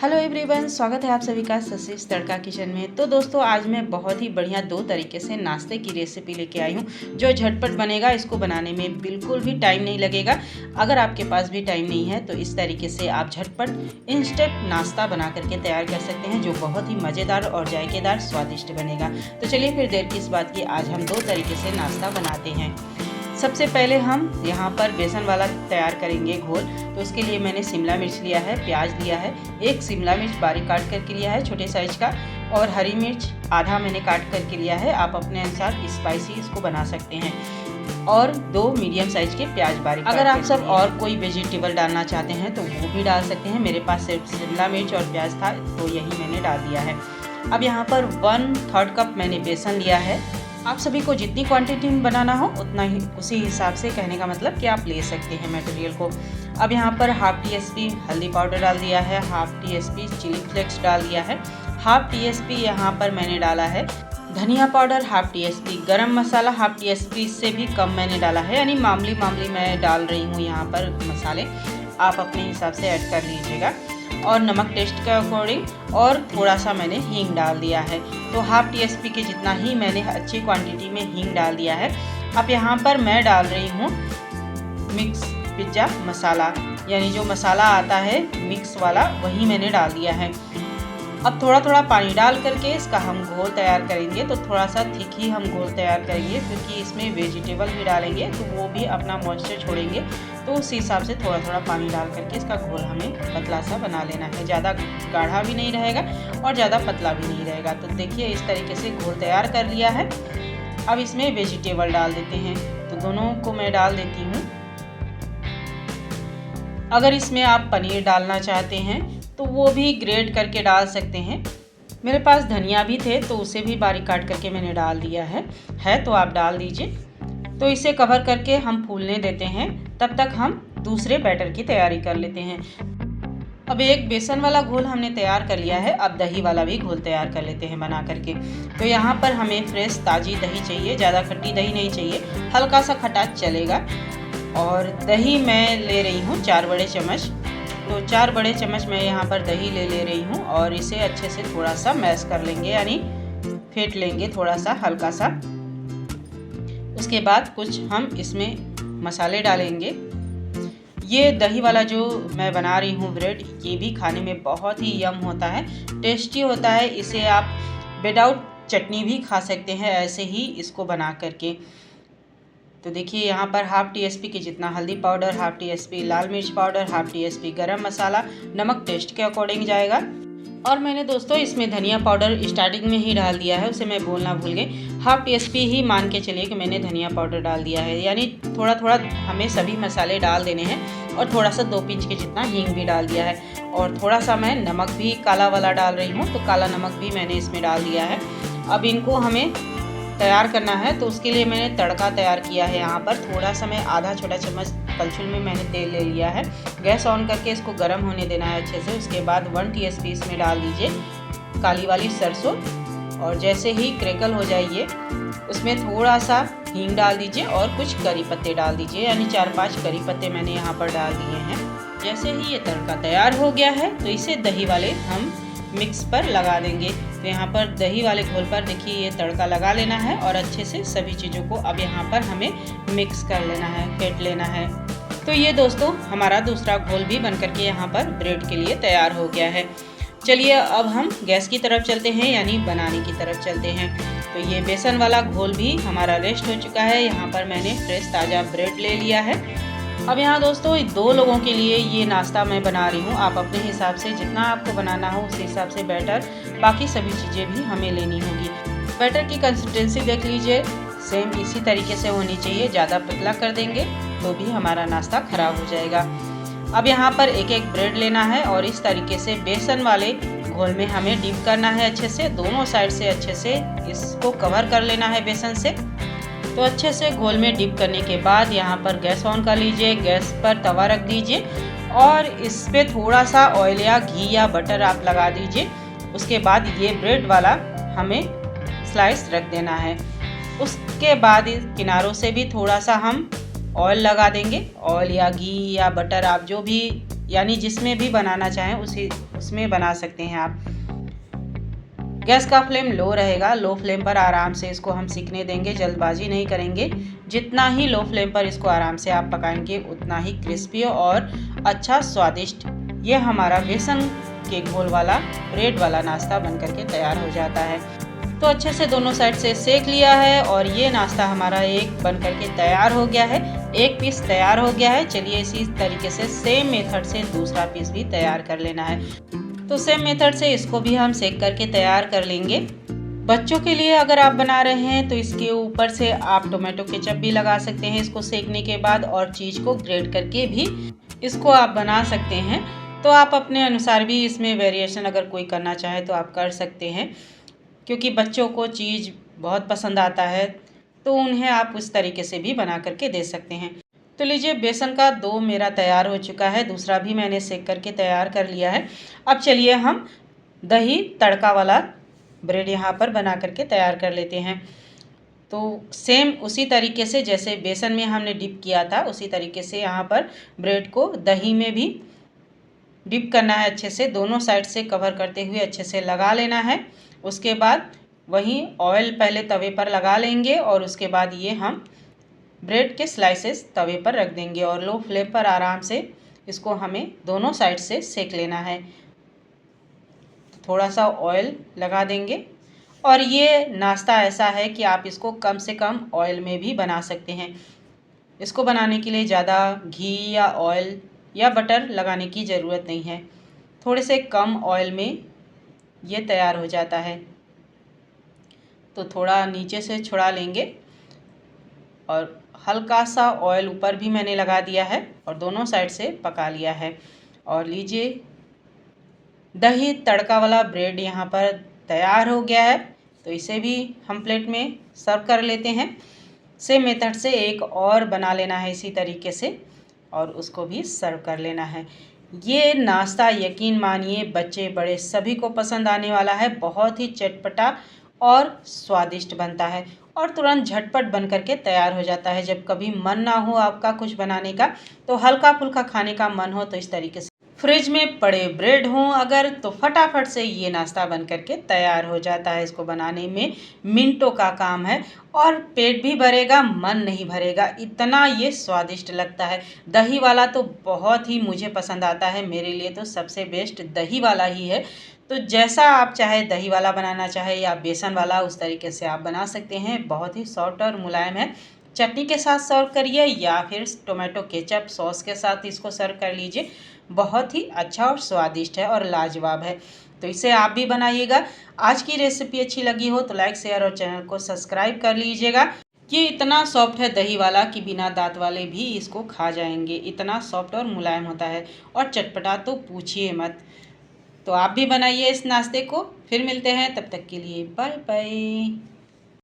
Hello everyone, स्वागत है आप सभी का ससीस तड़का किचन में। तो दोस्तों, आज मैं बहुत ही बढ़िया दो तरीके से नाश्ते की रेसिपी लेके आई हूँ जो झटपट बनेगा। इसको बनाने में बिल्कुल भी टाइम नहीं लगेगा। अगर आपके पास भी टाइम नहीं है तो इस तरीके से आप झटपट इंस्टेंट नाश्ता बना करके तैयार कर सकते हैं जो बहुत ही मज़ेदार और जायकेदार स्वादिष्ट बनेगा। तो चलिए फिर देर किस बात की, आज हम दो तरीके से नाश्ता बनाते हैं। सबसे पहले हम यहाँ पर बेसन वाला तैयार करेंगे घोल। तो उसके लिए मैंने शिमला मिर्च लिया है, प्याज लिया है, एक शिमला मिर्च बारीक काट करके लिया है छोटे साइज का, और हरी मिर्च आधा मैंने काट करके लिया है। आप अपने अनुसार स्पाइसी इसको बना सकते हैं, और दो मीडियम साइज के प्याज बारीक। अगर आप सब और कोई वेजिटेबल डालना चाहते हैं तो वो भी डाल सकते हैं। मेरे पास सिर्फ शिमला मिर्च और प्याज था तो यही मैंने डाल दिया है। अब यहाँ पर 1/3 कप मैंने बेसन लिया है। आप सभी को जितनी क्वांटिटी में बनाना हो उतना ही उसी हिसाब से, कहने का मतलब कि आप ले सकते हैं मटेरियल को। अब यहाँ पर हाफ टीस्पून हल्दी पाउडर डाल दिया है, हाफ टीस्पून चिली फ्लेक्स डाल दिया है, हाफ टीस्पून यहाँ पर मैंने डाला है धनिया पाउडर, हाफ टीस्पून गरम मसाला, हाफ टीस्पून से भी कम मैंने डाला है, यानी मामूली मैं डाल रही हूँ यहाँ पर मसाले। आप अपने हिसाब से ऐड कर लीजिएगा। और नमक टेस्ट के अकॉर्डिंग, और थोड़ा सा मैंने हींग डाल दिया है। तो हाफ टीस्पून के जितना ही मैंने अच्छी क्वांटिटी में हींग डाल दिया है। अब यहाँ पर मैं डाल रही हूँ मिक्स पिज्ज़ा मसाला, यानी जो मसाला आता है मिक्स वाला वही मैंने डाल दिया है। अब थोड़ा थोड़ा पानी डाल करके इसका हम घोल तैयार करेंगे। तो थोड़ा सा थिक ही हम घोल तैयार करेंगे क्योंकि इसमें वेजिटेबल भी डालेंगे तो वो भी अपना मॉइस्चर छोड़ेंगे। तो उस हिसाब से थोड़ा थोड़ा पानी डाल करके इसका घोल हमें पतला सा बना लेना है। ज़्यादा गाढ़ा भी नहीं रहेगा और ज़्यादा पतला भी नहीं रहेगा। तो देखिए इस तरीके से घोल तैयार कर लिया है। अब इसमें वेजिटेबल डाल देते हैं। तो दोनों को मैं डाल देती हूँ। अगर इसमें आप पनीर डालना चाहते हैं तो वो भी ग्रेट करके डाल सकते हैं। मेरे पास धनिया भी थे तो उसे भी बारीक काट करके मैंने डाल दिया है तो आप डाल दीजिए। तो इसे कवर करके हम फूलने देते हैं। तब तक हम दूसरे बैटर की तैयारी कर लेते हैं। अब एक बेसन वाला घोल हमने तैयार कर लिया है। अब दही वाला भी घोल तैयार कर लेते हैं बना करके। तो यहाँ पर हमें फ्रेश ताज़ी दही चाहिए, ज़्यादा खट्टी दही नहीं चाहिए, हल्का सा खट्टा चलेगा। और दही मैं ले रही हूँ 4 बड़े चम्मच। तो 4 बड़े चम्मच मैं यहाँ पर दही ले रही हूँ, और इसे अच्छे से थोड़ा सा मैश कर लेंगे, यानी फेंट लेंगे थोड़ा सा हल्का सा। उसके बाद कुछ हम इसमें मसाले डालेंगे। ये दही वाला जो मैं बना रही हूँ ब्रेड, ये भी खाने में बहुत ही यम होता है, टेस्टी होता है। इसे आप विदाउट चटनी भी खा सकते हैं ऐसे ही इसको बना करके। तो देखिए यहाँ पर हाफ टीस्पून के जितना हल्दी पाउडर, हाफ टीस्पून लाल मिर्च पाउडर, हाफ टीस्पून गरम मसाला, नमक टेस्ट के अकॉर्डिंग जाएगा। और मैंने दोस्तों इसमें धनिया पाउडर स्टार्टिंग में ही डाल दिया है, उसे मैं बोलना भूल गई। हाफ टीस्पून ही मान के चलिए कि मैंने धनिया पाउडर डाल दिया है, यानी थोड़ा थोड़ा हमें सभी मसाले डाल देने हैं। और थोड़ा सा 2 पिंच के जितना हींग भी डाल दिया है, और थोड़ा सा मैं नमक भी काला वाला डाल रही हूँ, तो काला नमक भी मैंने इसमें डाल दिया है। अब इनको हमें तैयार करना है। तो उसके लिए मैंने तड़का तैयार किया है। यहाँ पर थोड़ा सा मैं आधा छोटा चम्मच कलछुल में मैंने तेल ले लिया है। गैस ऑन करके इसको गर्म होने देना है अच्छे से। उसके बाद 1 टीस्पून इसमें डाल दीजिए काली वाली सरसों, और जैसे ही क्रैकल हो जाइए उसमें थोड़ा सा हींग डाल दीजिए और कुछ करी पत्ते डाल दीजिए, यानी 4-5 करी पत्ते मैंने यहाँ पर डाल दिए हैं। जैसे ही ये तड़का तैयार हो गया है तो इसे दही वाले हम मिक्स पर लगा देंगे। तो यहाँ पर दही वाले घोल पर देखिए ये तड़का लगा लेना है, और अच्छे से सभी चीज़ों को अब यहाँ पर हमें मिक्स कर लेना है, फेंट लेना है। तो ये दोस्तों हमारा दूसरा घोल भी बन करके यहाँ पर ब्रेड के लिए तैयार हो गया है। चलिए अब हम गैस की तरफ चलते हैं, यानी बनाने की तरफ चलते हैं। तो ये बेसन वाला घोल भी हमारा रेस्ट हो चुका है। यहाँ पर मैंने फ्रेश ताज़ा ब्रेड ले लिया है। अब यहाँ दोस्तों 2 लोगों के लिए ये नाश्ता मैं बना रही हूँ। आप अपने हिसाब से जितना आपको बनाना हो उस हिसाब से बैटर, बाकी सभी चीज़ें भी हमें लेनी होगी। बैटर की कंसिस्टेंसी देख लीजिए, सेम इसी तरीके से होनी चाहिए। ज़्यादा पतला कर देंगे तो भी हमारा नाश्ता ख़राब हो जाएगा। अब यहाँ पर एक एक ब्रेड लेना है, और इस तरीके से बेसन वाले घोल में हमें डिप करना है अच्छे से। दोनों साइड से अच्छे से इसको कवर कर लेना है बेसन से। तो अच्छे से घोल में डिप करने के बाद यहाँ पर गैस ऑन कर लीजिए। गैस पर तवा रख दीजिए, और इस पे थोड़ा सा ऑयल या घी या बटर आप लगा दीजिए। उसके बाद ये ब्रेड वाला हमें स्लाइस रख देना है। उसके बाद किनारों से भी थोड़ा सा हम ऑयल लगा देंगे। ऑयल या घी या बटर आप जो भी यानी जिसमें भी बनाना चाहें उसमें बना सकते हैं आप। गैस का फ्लेम लो रहेगा। लो फ्लेम पर आराम से इसको हम सीखने देंगे, जल्दबाजी नहीं करेंगे। जितना ही लो फ्लेम पर इसको आराम से आप पकाएंगे उतना ही क्रिस्पी और अच्छा स्वादिष्ट ये हमारा बेसन के घोल वाला ब्रेड वाला नाश्ता बन करके तैयार हो जाता है। तो अच्छे से दोनों साइड से सेक लिया है और ये नाश्ता हमारा एक बन करके तैयार हो गया है। एक पीस तैयार हो गया है। चलिए इसी तरीके से सेम मेथड से दूसरा पीस भी तैयार कर लेना है। तो सेम मेथड से इसको भी हम सेक करके तैयार कर लेंगे। बच्चों के लिए अगर आप बना रहे हैं तो इसके ऊपर से आप टोमेटो केचप भी लगा सकते हैं इसको सेकने के बाद, और चीज़ को ग्रेट करके भी इसको आप बना सकते हैं। तो आप अपने अनुसार भी इसमें वेरिएशन अगर कोई करना चाहे तो आप कर सकते हैं, क्योंकि बच्चों को चीज़ बहुत पसंद आता है तो उन्हें आप उस तरीके से भी बना करके दे सकते हैं। तो लीजिए बेसन का डो मेरा तैयार हो चुका है, दूसरा भी मैंने सेक करके तैयार कर लिया है। अब चलिए हम दही तड़का वाला ब्रेड यहाँ पर बना करके तैयार कर लेते हैं। तो सेम उसी तरीके से जैसे बेसन में हमने डिप किया था उसी तरीके से यहाँ पर ब्रेड को दही में भी डिप करना है। अच्छे से दोनों साइड से कवर करते हुए अच्छे से लगा लेना है। उसके बाद वहीं ऑयल पहले तवे पर लगा लेंगे और उसके बाद ये हम ब्रेड के स्लाइसेस तवे पर रख देंगे और लो फ्लेम पर आराम से इसको हमें दोनों साइड से सेक लेना है। थोड़ा सा ऑयल लगा देंगे और ये नाश्ता ऐसा है कि आप इसको कम से कम ऑयल में भी बना सकते हैं। इसको बनाने के लिए ज़्यादा घी या ऑयल या बटर लगाने की ज़रूरत नहीं है। थोड़े से कम ऑयल में ये तैयार हो जाता है। तो थोड़ा नीचे से छुड़ा लेंगे और हल्का सा ऑयल ऊपर भी मैंने लगा दिया है और दोनों साइड से पका लिया है। और लीजिए दही तड़का वाला ब्रेड यहाँ पर तैयार हो गया है। तो इसे भी हम प्लेट में सर्व कर लेते हैं। सेम मेथड से एक और बना लेना है इसी तरीके से और उसको भी सर्व कर लेना है। ये नाश्ता यकीन मानिए बच्चे बड़े सभी को पसंद आने वाला है। बहुत ही चटपटा और स्वादिष्ट बनता है और तुरंत झटपट बन करके तैयार हो जाता है। जब कभी मन ना हो आपका कुछ बनाने का, तो हल्का फुल्का खाने का मन हो, तो इस तरीके से फ्रिज में पड़े ब्रेड हों अगर, तो फटाफट से ये नाश्ता बन करके तैयार हो जाता है। इसको बनाने में मिनटों का काम है और पेट भी भरेगा, मन नहीं भरेगा, इतना ये स्वादिष्ट लगता है। दही वाला तो बहुत ही मुझे पसंद आता है। मेरे लिए तो सबसे बेस्ट दही वाला ही है। तो जैसा आप चाहे दही वाला बनाना चाहे या बेसन वाला, उस तरीके से आप बना सकते हैं। बहुत ही सॉफ्ट और मुलायम है। चटनी के साथ सर्व करिए या फिर टोमेटो केचप सॉस के साथ इसको सर्व कर लीजिए। बहुत ही अच्छा और स्वादिष्ट है और लाजवाब है। तो इसे आप भी बनाइएगा। आज की रेसिपी अच्छी लगी हो तो लाइक शेयर और चैनल को सब्सक्राइब कर लीजिएगा। ये इतना सॉफ्ट है दही वाला कि बिना दांत वाले भी इसको खा जाएंगे। इतना सॉफ्ट और मुलायम होता है और चटपटा तो पूछिए मत। तो आप भी बनाइए इस नाश्ते को। फिर मिलते हैं, तब तक के लिए बाय बाय।